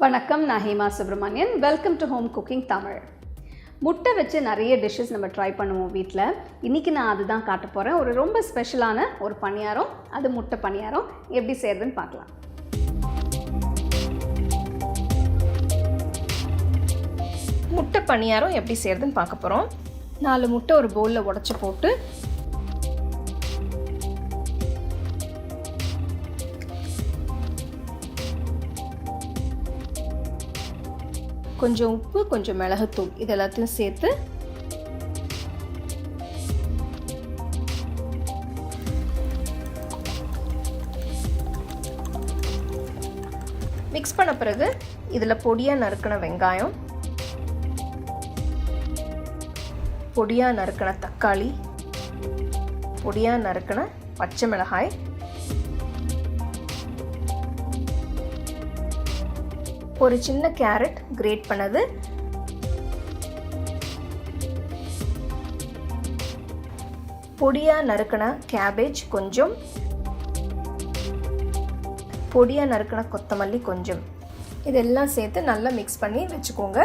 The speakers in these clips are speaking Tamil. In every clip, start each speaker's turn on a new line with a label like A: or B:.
A: வணக்கம், நான் Hema Subramanian. Welcome to home cooking Tamil. முட்டை வச்சு நிறைய டிஷ்ஷஸ் நம்ம ட்ரை பண்ணுவோம் வீட்டில். இன்றைக்கி நான் அதுதான் காட்ட போகிறேன். ஒரு ரொம்ப ஸ்பெஷலான ஒரு பணியாரம், அது முட்டை பணியாரம். எப்படி செய்கிறதுன்னு பார்க்கலாம்.
B: முட்டை பணியாரம் எப்படி செய்கிறதுன்னு பார்க்க போகிறோம். 4 முட்டை ஒரு பவுலில் உடச்சி போட்டு கொஞ்சம் உப்பு, கொஞ்சம் மிளகுத்தூள் இது எல்லாத்தையும் சேர்த்து மிக்ஸ் பண்ண பிறகு இதில் பொடியாக நறுக்கின வெங்காயம், பொடியாக நறுக்கின தக்காளி, பொடியாக நறுக்கின பச்சை மிளகாய், ஒரு சின்ன கேரட் கிரேட் பண்ணது, பொடியாக நறுக்கின கேபேஜ் கொஞ்சம், பொடியாக நறுக்கின கொத்தமல்லி கொஞ்சம், இதெல்லாம் சேர்த்து நல்லா மிக்ஸ் பண்ணி வச்சுக்கோங்க.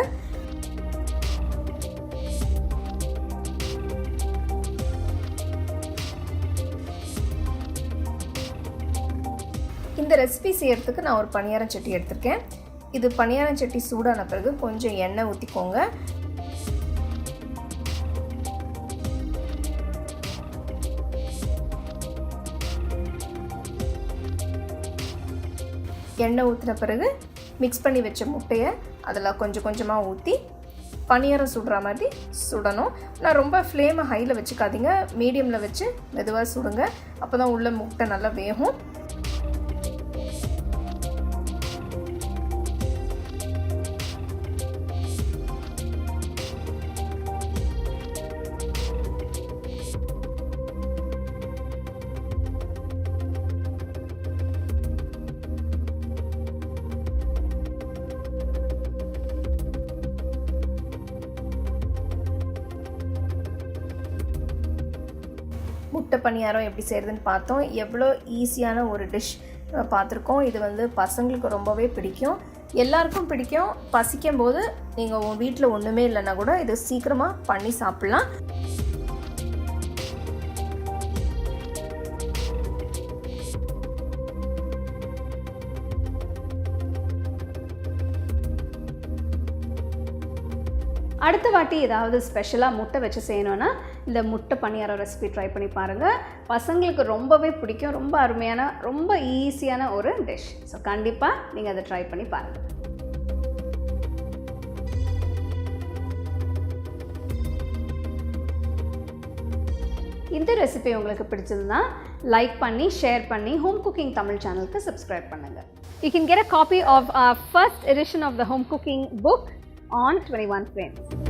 B: இந்த ரெசிபி செய்யறதுக்கு நான் ஒரு பணியாரம் சட்டி எடுத்திருக்கேன். இது பணியாரம் சட்டி சூடான பிறகு கொஞ்சம் எண்ணெய் ஊற்றிக்கோங்க. எண்ணெய் ஊற்றின பிறகு மிக்ஸ் பண்ணி வச்ச முட்டையை அதில் கொஞ்சம் கொஞ்சமாக ஊற்றி பணியாரம் சுடுற மாதிரி சுடணும். நான் ரொம்ப ஃப்ளேமை ஹையில் வச்சுக்காதீங்க, மீடியமில் வச்சு மெதுவாக சுடுங்க. அப்போ தான் உள்ள முட்டை நல்லா வேகும். முட்டை பணியாரம் எப்படி செய்கிறதுன்னு பார்த்தோம். எவ்வளோ ஈஸியான ஒரு டிஷ் பார்த்துருக்கோம். இது பசங்களுக்கு ரொம்பவே பிடிக்கும், எல்லாருக்கும் பிடிக்கும். பசிக்கும் போது நீங்கள் உங்கள் வீட்டில் ஒன்றுமே இல்லைன்னா கூட இது சீக்கிரமாக பண்ணி சாப்பிட்லாம்.
A: அடுத்த வாட்டி ஏதாவது ஸ்பெஷலாக முட்டை வச்சு செய்யணுன்னா இந்த முட்டை பணியாரம் ரெசிபி ட்ரை பண்ணி பாருங்கள். பசங்களுக்கு ரொம்பவே பிடிக்கும். ரொம்ப அருமையான, ரொம்ப ஈஸியான ஒரு டிஷ். ஸோ கண்டிப்பாக நீங்கள் அதை ட்ரை பண்ணி பாருங்கள். இந்த ரெசிபி உங்களுக்கு பிடிச்சதுன்னா லைக் பண்ணி, ஷேர் பண்ணி, ஹோம் குக்கிங் தமிழ் சேனலுக்கு சப்ஸ்கிரைப் பண்ணுங்கள். You can get a copy of our first edition of the home cooking book on 21 frames.